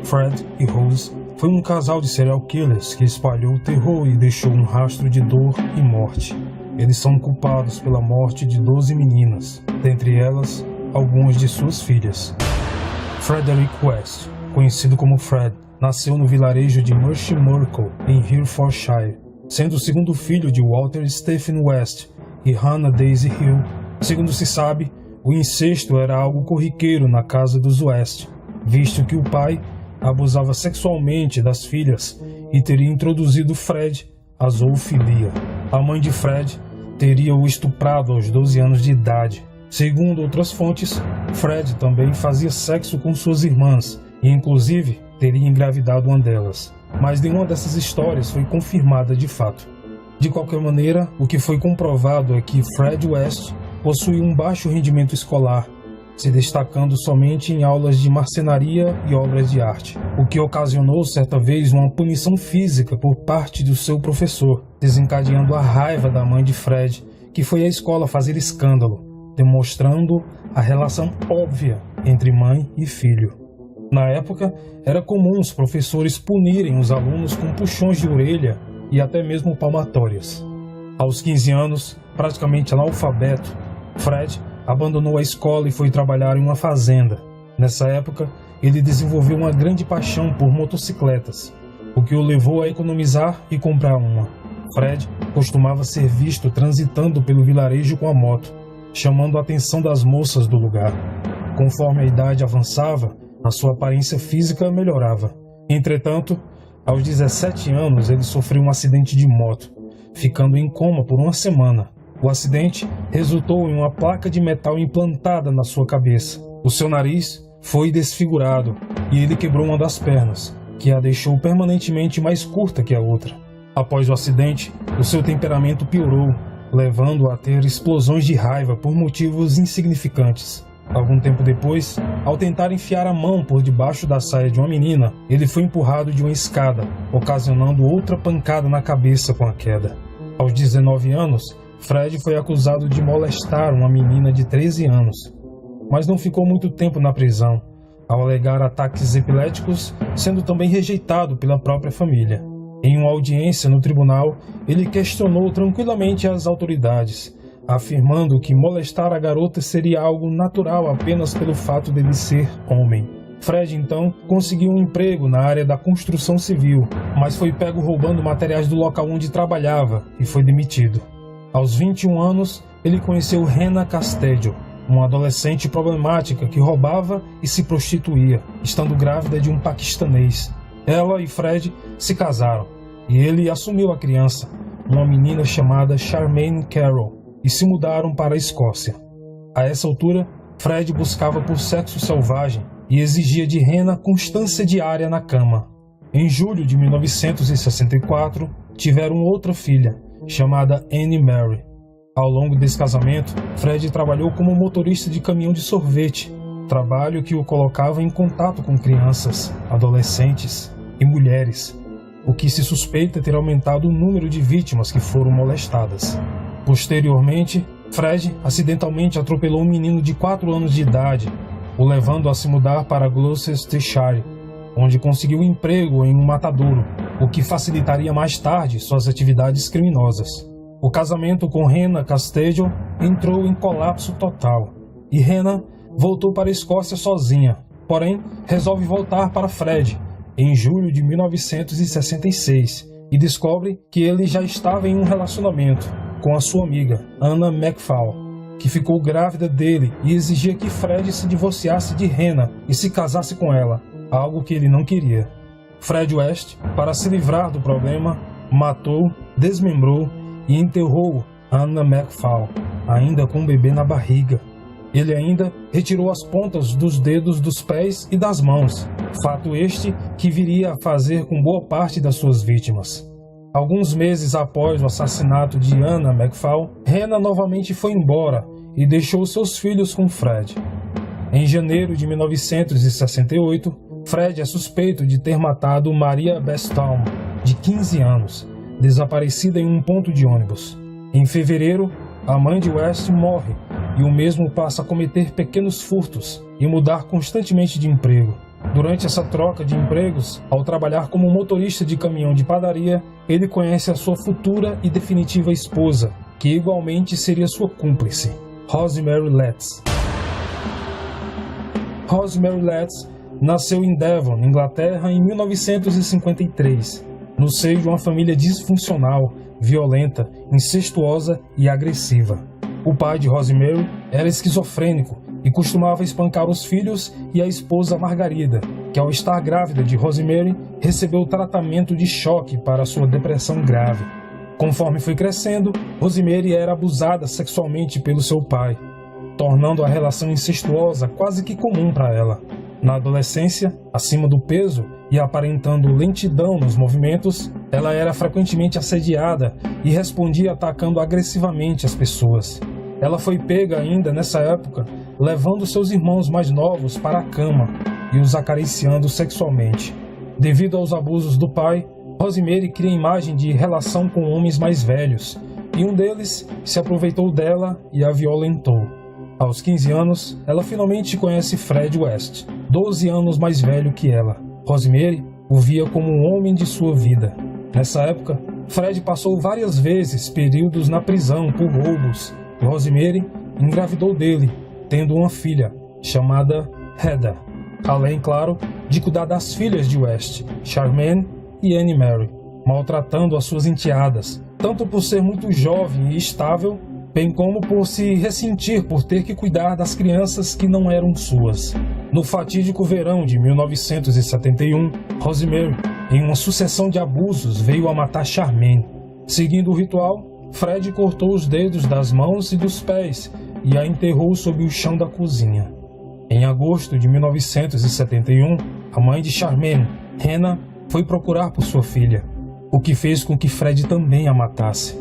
Fred e Rose foi um casal de serial killers que espalhou o terror e deixou um rastro de dor e morte. Eles são culpados pela morte de 12 meninas, dentre elas, algumas de suas filhas. Frederick West, conhecido como Fred, nasceu no vilarejo de Mushey Myrtle, em Herefordshire, sendo o segundo filho de Walter Stephen West e Hannah Daisy Hill. Segundo se sabe, o incesto era algo corriqueiro na casa dos West, visto que o pai abusava sexualmente das filhas e teria introduzido Fred à zoofilia. A mãe de Fred teria o estuprado aos 12 anos de idade. Segundo outras fontes, Fred também fazia sexo com suas irmãs e, inclusive, teria engravidado uma delas. Mas nenhuma dessas histórias foi confirmada de fato. De qualquer maneira, o que foi comprovado é que Fred West possuía um baixo rendimento escolar, se destacando somente em aulas de marcenaria e obras de arte, o que ocasionou certa vez uma punição física por parte do seu professor, desencadeando a raiva da mãe de Fred, que foi à escola fazer escândalo, demonstrando a relação óbvia entre mãe e filho. Na época, era comum os professores punirem os alunos com puxões de orelha e até mesmo palmatórias. Aos 15 anos, praticamente analfabeto, Fred abandonou a escola e foi trabalhar em uma fazenda. Nessa época, ele desenvolveu uma grande paixão por motocicletas, o que o levou a economizar e comprar uma. Fred costumava ser visto transitando pelo vilarejo com a moto, chamando a atenção das moças do lugar. Conforme a idade avançava, a sua aparência física melhorava. Entretanto, aos 17 anos ele sofreu um acidente de moto, ficando em coma por uma semana. O acidente resultou em uma placa de metal implantada na sua cabeça. O seu nariz foi desfigurado e ele quebrou uma das pernas, que a deixou permanentemente mais curta que a outra. Após o acidente, o seu temperamento piorou, levando-o a ter explosões de raiva por motivos insignificantes. Algum tempo depois, ao tentar enfiar a mão por debaixo da saia de uma menina, ele foi empurrado de uma escada, ocasionando outra pancada na cabeça com a queda. Aos 19 anos, Fred foi acusado de molestar uma menina de 13 anos, mas não ficou muito tempo na prisão, ao alegar ataques epiléticos, sendo também rejeitado pela própria família. Em uma audiência no tribunal, ele questionou tranquilamente as autoridades, afirmando que molestar a garota seria algo natural apenas pelo fato dele ser homem. Fred, então, conseguiu um emprego na área da construção civil, mas foi pego roubando materiais do local onde trabalhava e foi demitido. Aos 21 anos, ele conheceu Hannah Casteggio, uma adolescente problemática que roubava e se prostituía, estando grávida de um paquistanês. Ela e Fred se casaram, e ele assumiu a criança, uma menina chamada Charmaine Carroll, e se mudaram para a Escócia. A essa altura, Fred buscava por sexo selvagem e exigia de Hannah constância diária na cama. Em julho de 1964, tiveram outra filha, chamada Anne Mary. Ao longo desse casamento, Fred trabalhou como motorista de caminhão de sorvete, trabalho que o colocava em contato com crianças, adolescentes e mulheres, o que se suspeita ter aumentado o número de vítimas que foram molestadas. Posteriormente, Fred acidentalmente atropelou um menino de 4 anos de idade, o levando a se mudar para Gloucestershire, onde conseguiu um emprego em um matadouro, o que facilitaria mais tarde suas atividades criminosas. O casamento com Hannah Casteggio entrou em colapso total, e Hannah voltou para a Escócia sozinha, porém resolve voltar para Fred em julho de 1966 e descobre que ele já estava em um relacionamento com a sua amiga, Anna McFall, que ficou grávida dele e exigia que Fred se divorciasse de Hannah e se casasse com ela, algo que ele não queria. Fred West, para se livrar do problema, matou, desmembrou e enterrou Anna McFall, ainda com um bebê na barriga. Ele ainda retirou as pontas dos dedos dos pés e das mãos, fato este que viria a fazer com boa parte das suas vítimas. Alguns meses após o assassinato de Anna McFall, Hannah novamente foi embora e deixou seus filhos com Fred. Em janeiro de 1968, Fred é suspeito de ter matado Maria Bestall, de 15 anos, desaparecida em um ponto de ônibus. Em fevereiro, a mãe de West morre e o mesmo passa a cometer pequenos furtos e mudar constantemente de emprego. Durante essa troca de empregos, ao trabalhar como motorista de caminhão de padaria, ele conhece a sua futura e definitiva esposa, que igualmente seria sua cúmplice, Rosemary Letts. Rosemary Letts nasceu em Devon, Inglaterra, em 1953, no seio de uma família disfuncional, violenta, incestuosa e agressiva. O pai de Rosemary era esquizofrênico e costumava espancar os filhos e a esposa Margarida, que ao estar grávida de Rosemary, recebeu tratamento de choque para sua depressão grave. Conforme foi crescendo, Rosemary era abusada sexualmente pelo seu pai, tornando a relação incestuosa quase que comum para ela. Na adolescência, acima do peso e aparentando lentidão nos movimentos, ela era frequentemente assediada e respondia atacando agressivamente as pessoas. Ela foi pega ainda nessa época, levando seus irmãos mais novos para a cama e os acariciando sexualmente. Devido aos abusos do pai, Rosemary cria a imagem de relação com homens mais velhos, e um deles se aproveitou dela e a violentou. Aos 15 anos, ela finalmente conhece Fred West, 12 anos mais velho que ela. Rosemary o via como um homem de sua vida. Nessa época, Fred passou várias vezes períodos na prisão por roubos. Rosemary engravidou dele, tendo uma filha, chamada Heather, além, claro, de cuidar das filhas de West, Charmaine e Annie Mary, maltratando as suas enteadas, tanto por ser muito jovem e estável, bem como por se ressentir por ter que cuidar das crianças que não eram suas. No fatídico verão de 1971, Rosemary, em uma sucessão de abusos, veio a matar Charmaine. Seguindo o ritual, Fred cortou os dedos das mãos e dos pés e a enterrou sob o chão da cozinha. Em agosto de 1971, a mãe de Charmaine, Hannah, foi procurar por sua filha, o que fez com que Fred também a matasse.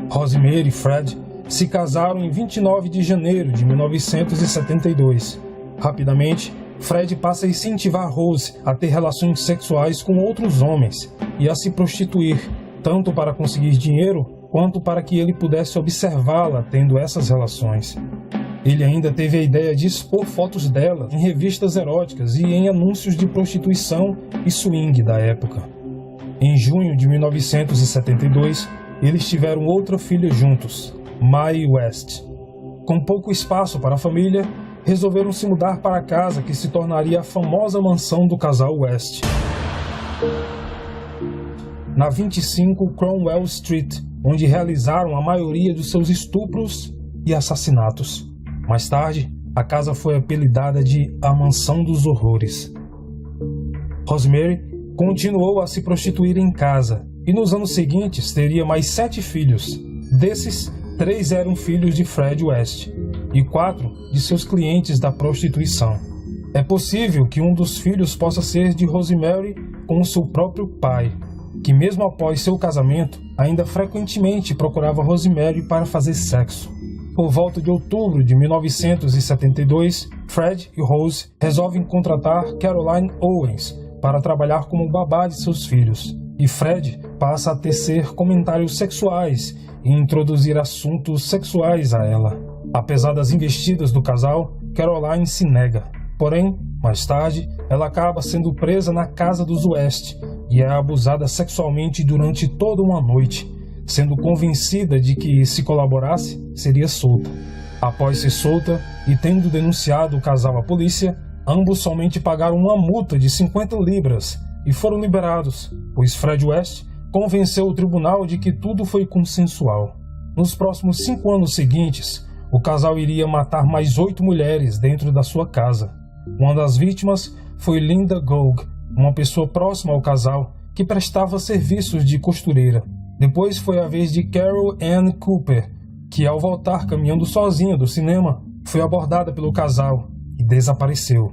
Rosemary e Fred se casaram em 29 de janeiro de 1972. Rapidamente, Fred passa a incentivar Rose a ter relações sexuais com outros homens e a se prostituir, tanto para conseguir dinheiro quanto para que ele pudesse observá-la tendo essas relações. Ele ainda teve a ideia de expor fotos dela em revistas eróticas e em anúncios de prostituição e swing da época. Em junho de 1972, eles tiveram outra filha juntos, Mae West. Com pouco espaço para a família, resolveram se mudar para a casa que se tornaria a famosa mansão do casal West, na 25 Cromwell Street, onde realizaram a maioria dos seus estupros e assassinatos. Mais tarde, a casa foi apelidada de a Mansão dos Horrores. Rosemary continuou a se prostituir em casa e nos anos seguintes teria mais 7 filhos. Desses, 3 eram filhos de Fred West e 4 de seus clientes da prostituição. É possível que um dos filhos possa ser de Rosemary com seu próprio pai, que mesmo após seu casamento, ainda frequentemente procurava Rosemary para fazer sexo. Por volta de outubro de 1972, Fred e Rose resolvem contratar Caroline Owens para trabalhar como babá de seus filhos, e Fred passa a tecer comentários sexuais e introduzir assuntos sexuais a ela. Apesar das investidas do casal, Caroline se nega. Porém, mais tarde, ela acaba sendo presa na casa dos West e é abusada sexualmente durante toda uma noite, sendo convencida de que, se colaborasse, seria solta. Após ser solta e tendo denunciado o casal à polícia, ambos somente pagaram uma multa de 50 libras e foram liberados, pois Fred West convenceu o tribunal de que tudo foi consensual. Nos próximos 5 anos seguintes, o casal iria matar mais 8 mulheres dentro da sua casa. Uma das vítimas foi Linda Gough, uma pessoa próxima ao casal que prestava serviços de costureira. Depois foi a vez de Carol Ann Cooper, que ao voltar caminhando sozinha do cinema, foi abordada pelo casal e desapareceu.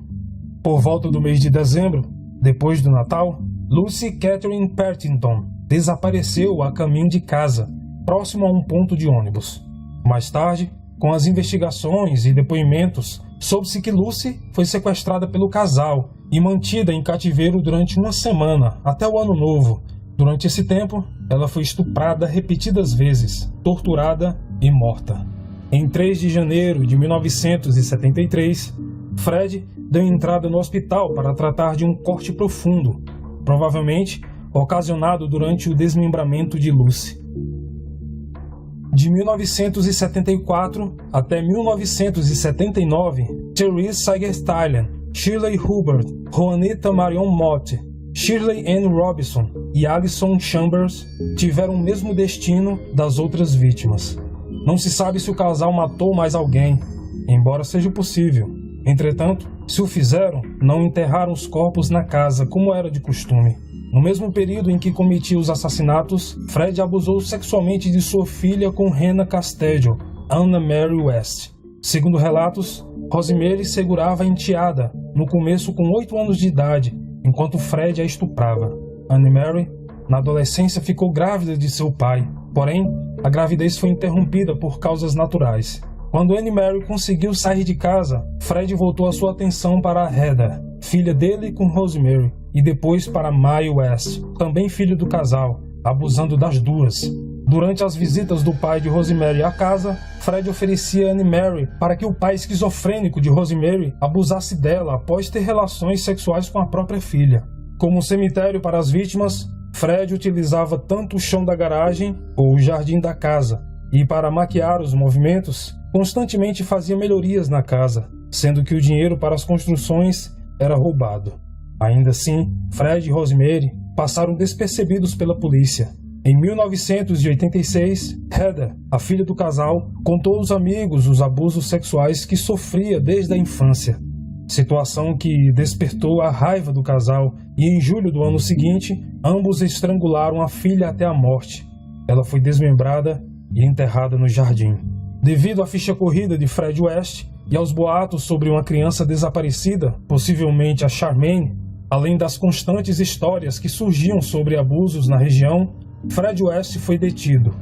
Por volta do mês de dezembro, depois do Natal, Lucy Catherine Partington desapareceu a caminho de casa, próximo a um ponto de ônibus. Mais tarde, com as investigações e depoimentos, soube-se que Lucy foi sequestrada pelo casal e mantida em cativeiro durante uma semana, até o Ano Novo. Durante esse tempo, ela foi estuprada repetidas vezes, torturada e morta. Em 3 de janeiro de 1973, Fred deu entrada no hospital para tratar de um corte profundo, provavelmente ocasionado durante o desmembramento de Lucy. De 1974 até 1979, Therese Sagerstylien, Shirley Hubbard, Juanita Marion Mott, Shirley Ann Robinson e Alison Chambers tiveram o mesmo destino das outras vítimas. Não se sabe se o casal matou mais alguém, embora seja possível. Entretanto, se o fizeram, não enterraram os corpos na casa, como era de costume. No mesmo período em que cometia os assassinatos, Fred abusou sexualmente de sua filha com Hannah Casteggio, Anna Mary West. Segundo relatos, Rosemary segurava a enteada, no começo com 8 anos de idade, enquanto Fred a estuprava. Anna Mary, na adolescência, ficou grávida de seu pai, porém, a gravidez foi interrompida por causas naturais. Quando Anne Mary conseguiu sair de casa, Fred voltou a sua atenção para Heather, filha dele com Rosemary, e depois para Mae West, também filho do casal, abusando das duas. Durante as visitas do pai de Rosemary à casa, Fred oferecia a Anne Mary para que o pai esquizofrênico de Rosemary abusasse dela após ter relações sexuais com a própria filha. Como cemitério para as vítimas, Fred utilizava tanto o chão da garagem ou o jardim da casa, e para maquiar os movimentos, constantemente fazia melhorias na casa, sendo que o dinheiro para as construções era roubado. Ainda assim, Fred e Rosemary passaram despercebidos pela polícia. Em 1986, Heather, a filha do casal, contou aos amigos os abusos sexuais que sofria desde a infância. Situação que despertou a raiva do casal e em julho do ano seguinte, ambos estrangularam a filha até a morte. Ela foi desmembrada e enterrada no jardim. Devido à ficha corrida de Fred West e aos boatos sobre uma criança desaparecida, possivelmente a Charmaine, além das constantes histórias que surgiam sobre abusos na região, Fred West foi detido.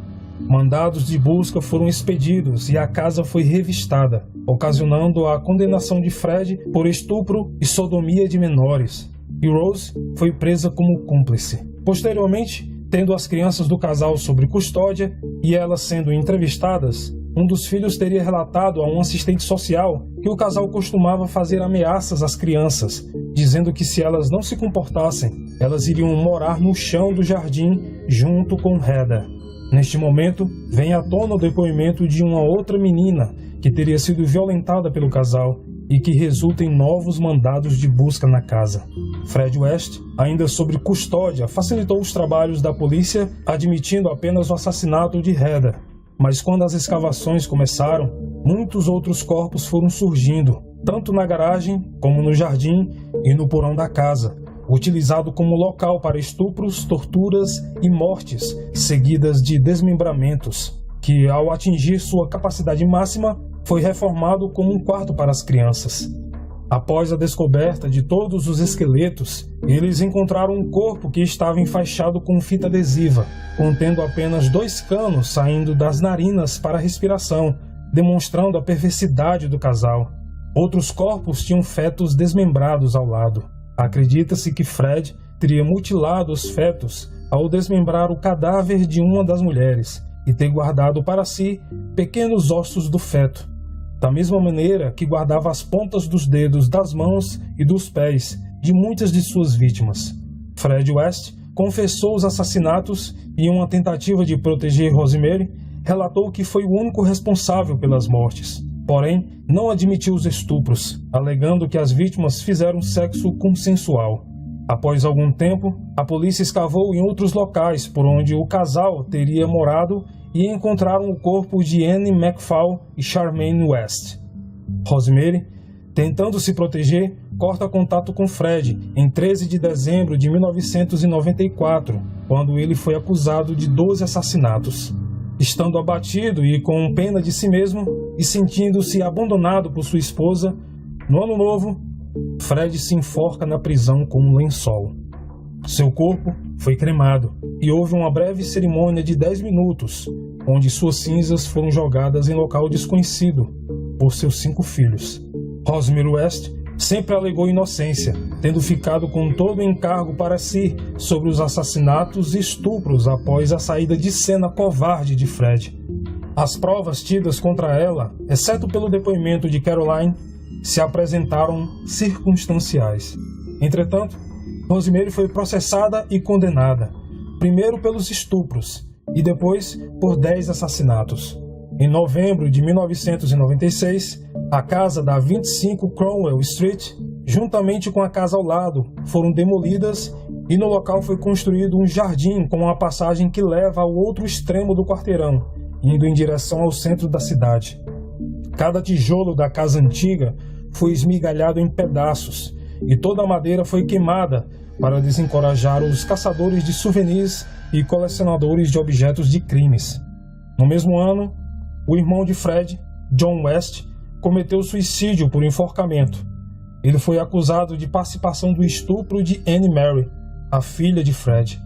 Mandados de busca foram expedidos e a casa foi revistada, ocasionando a condenação de Fred por estupro e sodomia de menores. E Rose foi presa como cúmplice. Posteriormente, tendo as crianças do casal sob custódia e elas sendo entrevistadas, um dos filhos teria relatado a um assistente social que o casal costumava fazer ameaças às crianças, dizendo que se elas não se comportassem, elas iriam morar no chão do jardim junto com Heather. Neste momento, vem à tona o depoimento de uma outra menina que teria sido violentada pelo casal e que resulta em novos mandados de busca na casa. Fred West, ainda sob custódia, facilitou os trabalhos da polícia, admitindo apenas o assassinato de Heather. Mas quando as escavações começaram, muitos outros corpos foram surgindo, tanto na garagem como no jardim e no porão da casa, utilizado como local para estupros, torturas e mortes, seguidas de desmembramentos, que, ao atingir sua capacidade máxima, foi reformado como um quarto para as crianças. Após a descoberta de todos os esqueletos, eles encontraram um corpo que estava enfaixado com fita adesiva, contendo apenas 2 canos saindo das narinas para a respiração, demonstrando a perversidade do casal. Outros corpos tinham fetos desmembrados ao lado. Acredita-se que Fred teria mutilado os fetos ao desmembrar o cadáver de uma das mulheres e ter guardado para si pequenos ossos do feto, da mesma maneira que guardava as pontas dos dedos das mãos e dos pés de muitas de suas vítimas. Fred West confessou os assassinatos e, em uma tentativa de proteger Rosemary, relatou que foi o único responsável pelas mortes. Porém, não admitiu os estupros, alegando que as vítimas fizeram sexo consensual. Após algum tempo, a polícia escavou em outros locais por onde o casal teria morado e encontraram o corpo de Anne McFall e Charmaine West. Rosemary, tentando se proteger, corta contato com Fred em 13 de dezembro de 1994, quando ele foi acusado de 12 assassinatos. Estando abatido e com pena de si mesmo e sentindo-se abandonado por sua esposa, no ano novo, Fred se enforca na prisão com um lençol. Seu corpo foi cremado e houve uma breve cerimônia de 10 minutos, onde suas cinzas foram jogadas em local desconhecido por seus 5 filhos. Rosemary West sempre alegou inocência, tendo ficado com todo o encargo para si sobre os assassinatos e estupros após a saída de cena covarde de Fred. As provas tidas contra ela, exceto pelo depoimento de Caroline, se apresentaram circunstanciais. Entretanto, Rosemary foi processada e condenada, primeiro pelos estupros e depois por 10 assassinatos. Em novembro de 1996, a casa da 25 Cromwell Street, juntamente com a casa ao lado, foram demolidas e no local foi construído um jardim com uma passagem que leva ao outro extremo do quarteirão, indo em direção ao centro da cidade. Cada tijolo da casa antiga foi esmigalhado em pedaços e toda a madeira foi queimada para desencorajar os caçadores de souvenirs e colecionadores de objetos de crimes. No mesmo ano, o irmão de Fred, John West, cometeu suicídio por enforcamento. Ele foi acusado de participação do estupro de Anne Mary, a filha de Fred.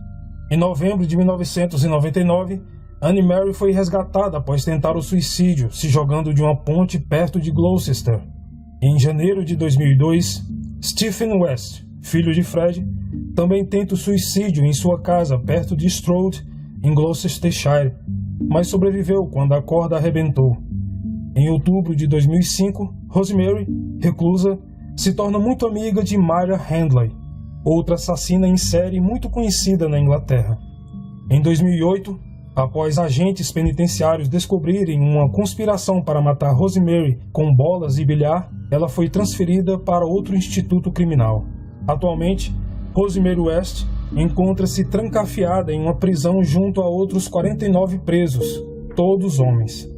Em novembro de 1999, Anne Mary foi resgatada após tentar o suicídio, se jogando de uma ponte perto de Gloucester. Em janeiro de 2002, Stephen West, filho de Fred, também tenta o suicídio em sua casa perto de Stroud, em Gloucestershire, mas sobreviveu quando a corda arrebentou. Em outubro de 2005, Rosemary, reclusa, se torna muito amiga de Myra Handley, outra assassina em série muito conhecida na Inglaterra. Em 2008, após agentes penitenciários descobrirem uma conspiração para matar Rosemary com bolas e bilhar, ela foi transferida para outro instituto criminal. Atualmente, Rosemary West encontra-se trancafiada em uma prisão junto a outros 49 presos, todos homens.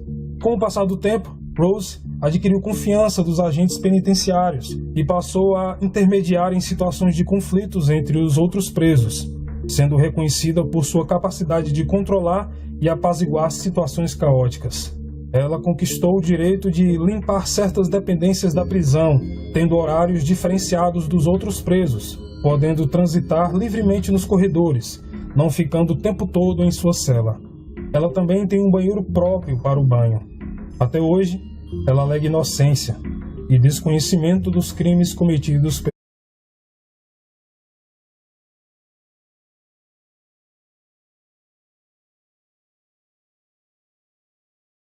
Com o passar do tempo, Rose adquiriu confiança dos agentes penitenciários e passou a intermediar em situações de conflitos entre os outros presos, sendo reconhecida por sua capacidade de controlar e apaziguar situações caóticas. Ela conquistou o direito de limpar certas dependências da prisão, tendo horários diferenciados dos outros presos, podendo transitar livremente nos corredores, não ficando o tempo todo em sua cela. Ela também tem um banheiro próprio para o banho. Até hoje, ela alega inocência e desconhecimento dos crimes cometidos